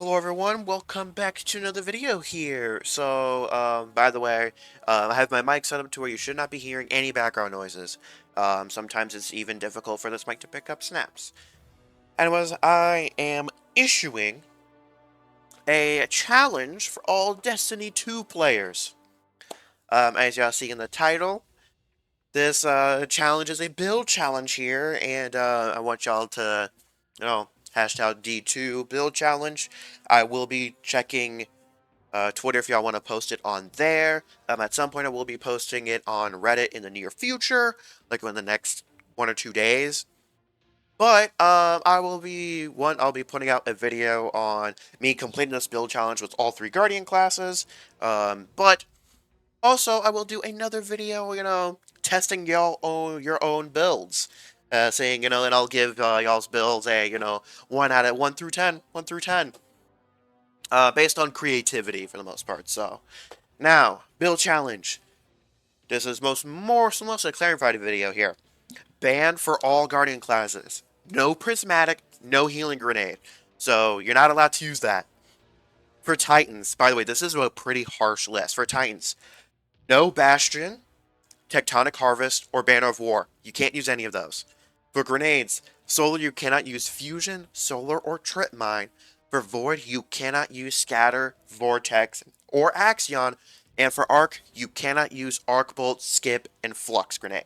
Hello everyone, welcome back to another video here. By the way, I have my mic set up to where you should not be hearing any background noises. Sometimes it's even difficult for this mic to pick up snaps. Anyways, I am issuing a challenge for all Destiny 2 players. As y'all see in the title, this challenge is a build challenge here, and I want y'all to, hashtag D2 build challenge. I will be checking Twitter if y'all want to post it on there. At some point, I will be posting it on Reddit in the near future, like in the next 1 or 2 days. But I'll be putting out a video on me completing this build challenge with all three Guardian classes. But also I will do another video, testing your own builds. Saying, and I'll give y'all's builds a, 1 through 10, 1 through 10. Based on creativity for the most part. So now, build challenge. This is most a clarified video here. Ban for all Guardian classes. No prismatic, no healing grenade. So you're not allowed to use that. For Titans, by the way, this is a pretty harsh list. For Titans, no Bastion, Tectonic Harvest, or Banner of War. You can't use any of those. For grenades, Solar you cannot use Fusion, Solar, or Trip Mine. For Void, you cannot use Scatter, Vortex, or Axion. And for Arc, you cannot use Arc Bolt, Skip, and Flux Grenade.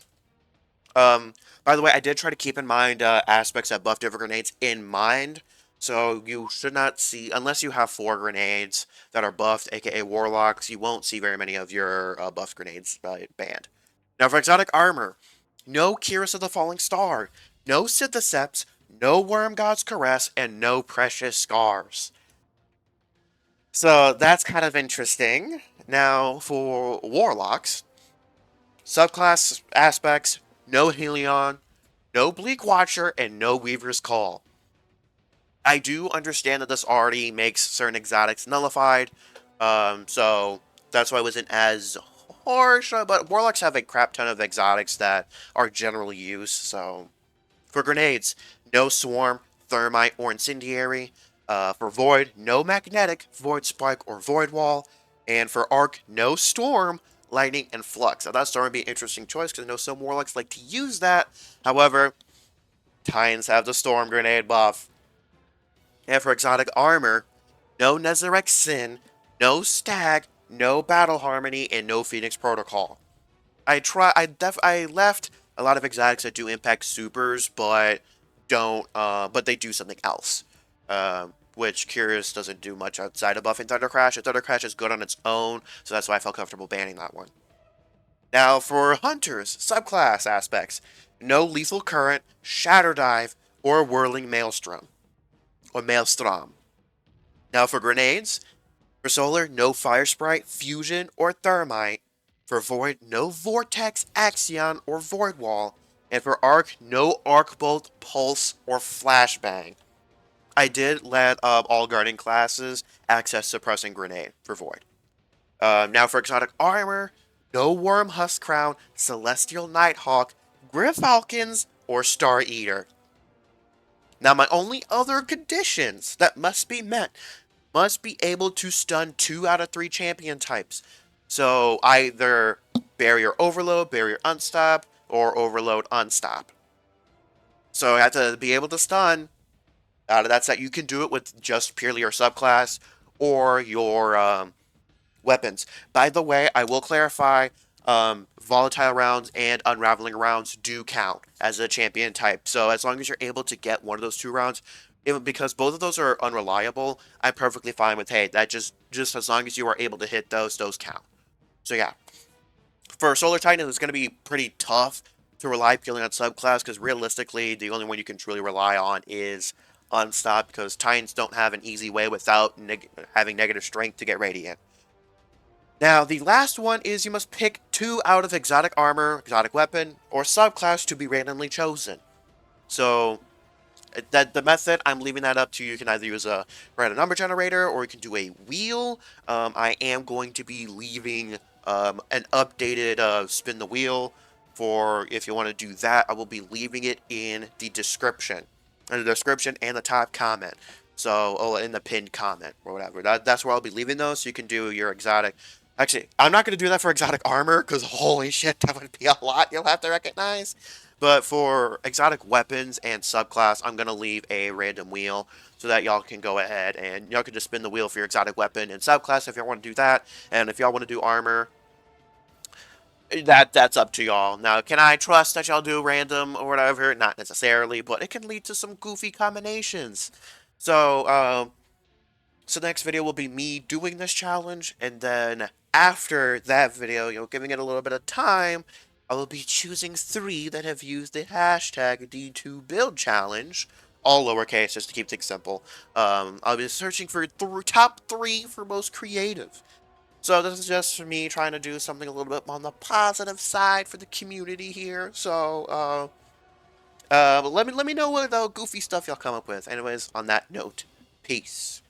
By the way, I did try to keep in mind aspects that buff different grenades in mind. So you should not see, unless you have 4 grenades that are buffed, aka Warlocks, you won't see very many of your buff grenades banned. Now for exotic armor, no Kyrus of the Falling Star, no Sithoceps, no Worm God's Caress, and no Precious Scars. So that's kind of interesting. Now for Warlocks, subclass aspects, no Helion, no Bleak Watcher, and no Weaver's Call. I do understand that this already makes certain exotics nullified, so that's why it wasn't as harsh, but Warlocks have a crap ton of exotics that are generally used, so... For grenades, no Swarm, Thermite, or Incendiary. For Void, no Magnetic, Void Spike, or Void Wall. And for Arc, no Storm, Lightning, and Flux. Now that Storm would be an interesting choice because I know some Warlocks like to use that. However, Titans have the Storm Grenade buff. And for exotic armor, no Nezarec Sin, no Stag, no Battle Harmony, and no Phoenix Protocol. I left a lot of exotics that do impact supers, but but they do something else. Which Curious doesn't do much outside of buffing Thunder Crash. And Thunder Crash is good on its own, so that's why I felt comfortable banning that one. Now for Hunters, subclass aspects. No Lethal Current, Shatter Dive, or Whirling Maelstrom. Or Maelstrom. Now for grenades, for Solar, no Fire Sprite, Fusion, or Thermite. For Void, no Vortex, Axion, or Void Wall. And for Arc, no Arc Bolt, Pulse, or Flashbang. I did let all Guardian classes access Suppressing Grenade for Void. Now for Exotic Armor, no Worm Husk Crown, Celestial Nighthawk, Gryphalkins, or Star Eater. Now my only other conditions that must be met must be able to stun 2 out of 3 champion types. So either Barrier Overload, Barrier Unstop, or Overload Unstop. So you have to be able to stun out of that set. You can do it with just purely your subclass or your weapons. By the way, I will clarify, volatile rounds and unraveling rounds do count as a champion type. So as long as you're able to get one of those 2 rounds, because both of those are unreliable, I'm perfectly fine with, hey, that just as long as you are able to hit those count. So yeah, for Solar Titan, it's going to be pretty tough to rely purely on subclass because realistically, the only one you can truly rely on is Unstop because Titans don't have an easy way without having negative strength to get Radiant. Now, the last one is you must pick 2 out of exotic armor, exotic weapon, or subclass to be randomly chosen. So, that the method, I'm leaving that up to you. You can either use a random number generator or you can do a wheel. I am going to be leaving an updated spin the wheel for if you want to do that. I will be leaving it in the description. In the description and the top comment. So, oh, in the pinned comment or whatever. That's where I'll be leaving those, so you can do your exotic. Actually, I'm not going to do that for exotic armor, because holy shit, that would be a lot you'll have to recognize. But for exotic weapons and subclass, I'm going to leave a random wheel so that y'all can go ahead and y'all can just spin the wheel for your exotic weapon and subclass if y'all want to do that. And if y'all want to do armor, that's up to y'all. Now, can I trust that y'all do random or whatever? Not necessarily, but it can lead to some goofy combinations. So the next video will be me doing this challenge, and then after that video, giving it a little bit of time, I will be choosing 3 that have used the hashtag D2BuildChallenge, all lowercase, just to keep things simple. I'll be searching for top 3 for most creative. So this is just for me trying to do something a little bit on the positive side for the community here. So, but let me know what goofy stuff y'all come up with. Anyways, on that note, peace.